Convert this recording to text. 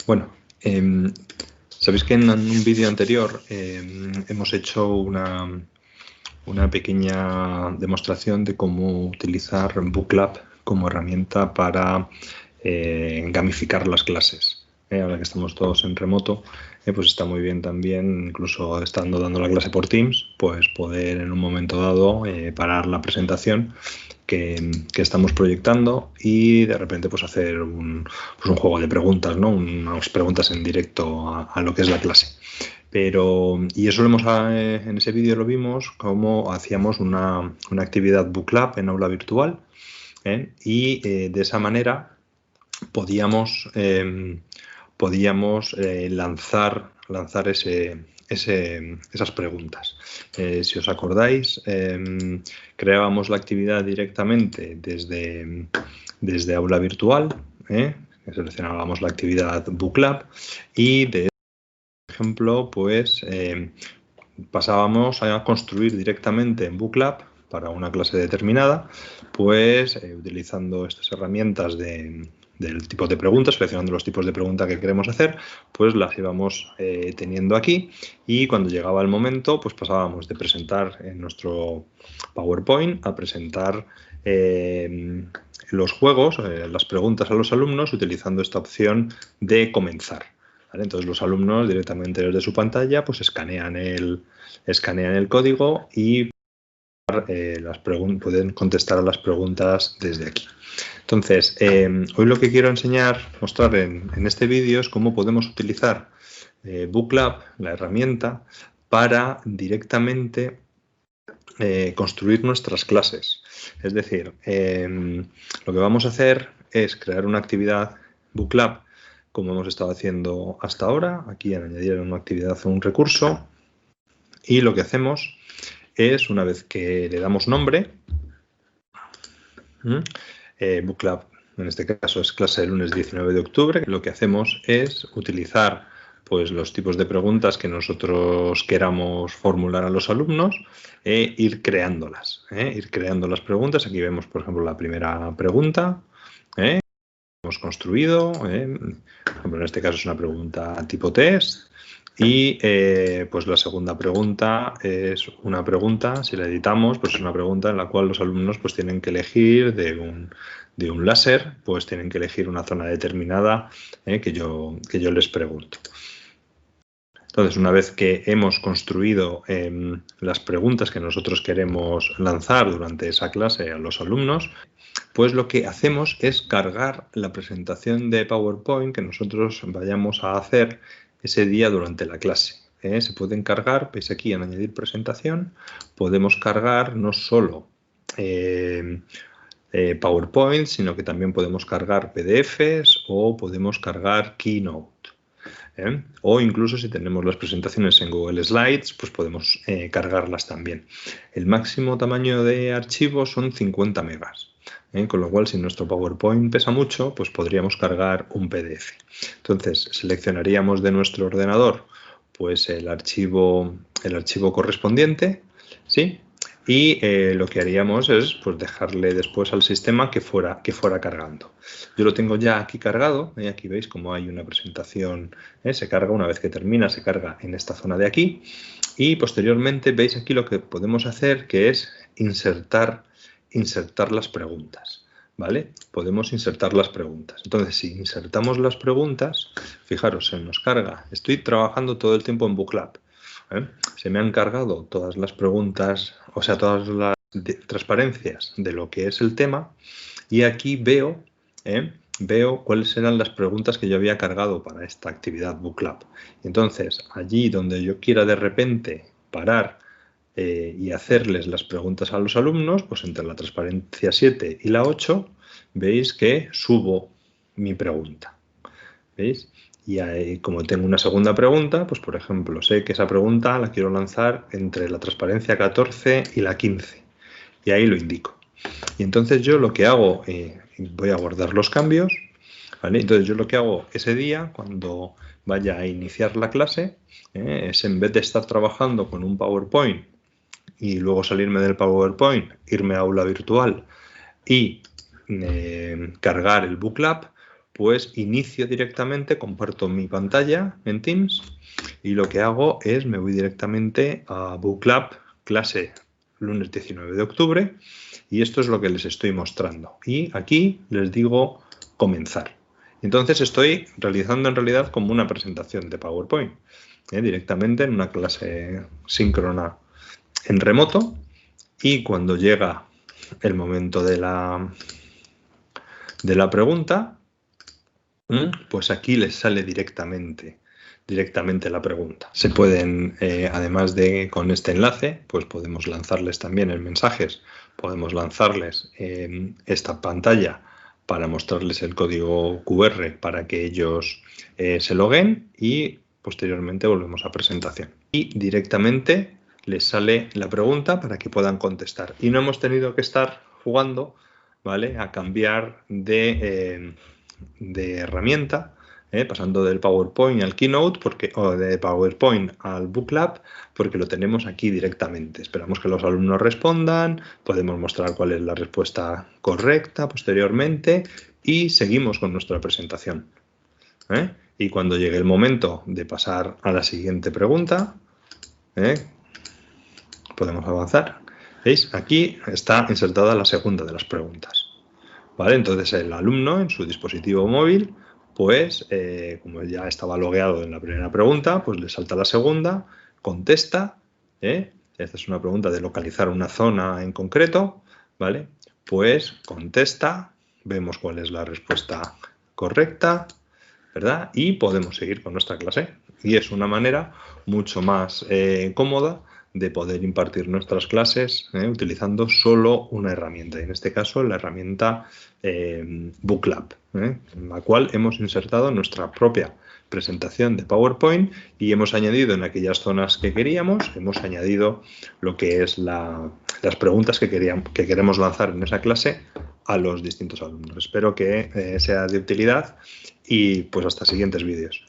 Bueno, sabéis que en un vídeo anterior hemos hecho una pequeña demostración de cómo utilizar Booklab como herramienta para gamificar las clases. Ahora que estamos todos en remoto, pues está muy bien también, incluso estando dando la clase por Teams, pues poder en un momento dado parar la presentación que estamos proyectando y de repente pues hacer un juego de preguntas, ¿no? Unas preguntas en directo a lo que es la clase. Y eso en ese vídeo lo vimos cómo hacíamos una actividad Booklab en aula virtual, y de esa manera podíamos lanzar esas preguntas. Si os acordáis, creábamos la actividad directamente desde aula virtual, seleccionábamos la actividad Booklab y de ejemplo, pues pasábamos a construir directamente en Booklab para una clase determinada, pues utilizando estas herramientas del tipo de preguntas, seleccionando los tipos de preguntas que queremos hacer, pues las íbamos teniendo aquí y cuando llegaba el momento, pues pasábamos de presentar en nuestro PowerPoint a presentar los juegos, las preguntas a los alumnos utilizando esta opción de comenzar. ¿Vale? Entonces los alumnos directamente desde su pantalla pues escanean el código y pueden contestar a las preguntas desde aquí. Entonces, hoy lo que quiero mostrar en este vídeo es cómo podemos utilizar Booklab, la herramienta, para directamente construir nuestras clases. Es decir, lo que vamos a hacer es crear una actividad Booklab como hemos estado haciendo hasta ahora, aquí en añadir una actividad o un recurso, y lo que hacemos es, una vez que le damos nombre, Booklab, en este caso es clase del lunes 19 de octubre, lo que hacemos es utilizar pues, los tipos de preguntas que nosotros queramos formular a los alumnos e ir creándolas. Ir creando las preguntas. Aquí vemos, por ejemplo, la primera pregunta. Hemos construido, por ejemplo, en este caso es una pregunta tipo test y pues la segunda pregunta es una pregunta, si la editamos, pues es una pregunta en la cual los alumnos pues tienen que elegir de un láser, pues tienen que elegir una zona determinada que yo les pregunto. Entonces, una vez que hemos construido las preguntas que nosotros queremos lanzar durante esa clase a los alumnos, pues lo que hacemos es cargar la presentación de PowerPoint que nosotros vayamos a hacer ese día durante la clase. Se pueden cargar, veis aquí en añadir presentación, podemos cargar no solo PowerPoint, sino que también podemos cargar PDFs o podemos cargar Keynote. O incluso si tenemos las presentaciones en Google Slides, pues podemos cargarlas también. El máximo tamaño de archivo son 50 megas. Con lo cual, si nuestro PowerPoint pesa mucho, pues podríamos cargar un PDF. Entonces, seleccionaríamos de nuestro ordenador pues el archivo correspondiente, ¿sí? Y lo que haríamos es pues, dejarle después al sistema que fuera cargando. Yo lo tengo ya aquí cargado, aquí veis como hay una presentación, se carga, una vez que termina se carga en esta zona de aquí y posteriormente veis aquí lo que podemos hacer, que es insertar las preguntas, ¿vale? Podemos insertar las preguntas. Entonces, si insertamos las preguntas, fijaros, se nos carga. Estoy trabajando todo el tiempo en Booklab. Se me han cargado todas las preguntas, o sea, todas las transparencias de lo que es el tema y aquí veo cuáles eran las preguntas que yo había cargado para esta actividad Booklab. Entonces, allí donde yo quiera de repente parar y hacerles las preguntas a los alumnos, pues entre la transparencia 7 y la 8, veis que subo mi pregunta. ¿Veis? Y ahí, como tengo una segunda pregunta, pues por ejemplo, sé que esa pregunta la quiero lanzar entre la transparencia 14 y la 15. Y ahí lo indico. Y entonces yo lo que hago, voy a guardar los cambios, ¿vale? Entonces yo lo que hago ese día, cuando vaya a iniciar la clase, es en vez de estar trabajando con un PowerPoint y luego salirme del PowerPoint, irme a aula virtual y cargar el Booklab, pues inicio directamente, comparto mi pantalla en Teams y lo que hago es me voy directamente a Book Club, clase lunes 19 de octubre, y esto es lo que les estoy mostrando. Y aquí les digo comenzar. Entonces estoy realizando en realidad como una presentación de PowerPoint, directamente en una clase síncrona en remoto, y cuando llega el momento de la pregunta, pues aquí les sale directamente la pregunta. Se pueden, además de con este enlace, pues podemos lanzarles también en mensajes, podemos lanzarles esta pantalla para mostrarles el código QR para que ellos se loguen y posteriormente volvemos a presentación. Y directamente les sale la pregunta para que puedan contestar. Y no hemos tenido que estar jugando, ¿vale?, a cambiar de herramienta, pasando del PowerPoint al Keynote o de PowerPoint al Book Lab, porque lo tenemos aquí directamente. Esperamos que los alumnos respondan, podemos mostrar cuál es la respuesta correcta posteriormente y seguimos con nuestra presentación. Y cuando llegue el momento de pasar a la siguiente pregunta, podemos avanzar. ¿Veis? Aquí está insertada la segunda de las preguntas. ¿Vale? Entonces el alumno en su dispositivo móvil, pues como ya estaba logueado en la primera pregunta, pues le salta la segunda, contesta. Esta es una pregunta de localizar una zona en concreto, ¿vale? Pues contesta, vemos cuál es la respuesta correcta, ¿verdad? Y podemos seguir con nuestra clase. Y es una manera mucho más cómoda de poder impartir nuestras clases utilizando solo una herramienta, en este caso la herramienta Book Lab, en la cual hemos insertado nuestra propia presentación de PowerPoint y hemos añadido en aquellas zonas que queríamos, hemos añadido lo que es las preguntas que queremos lanzar en esa clase a los distintos alumnos. Espero que sea de utilidad y pues hasta siguientes vídeos.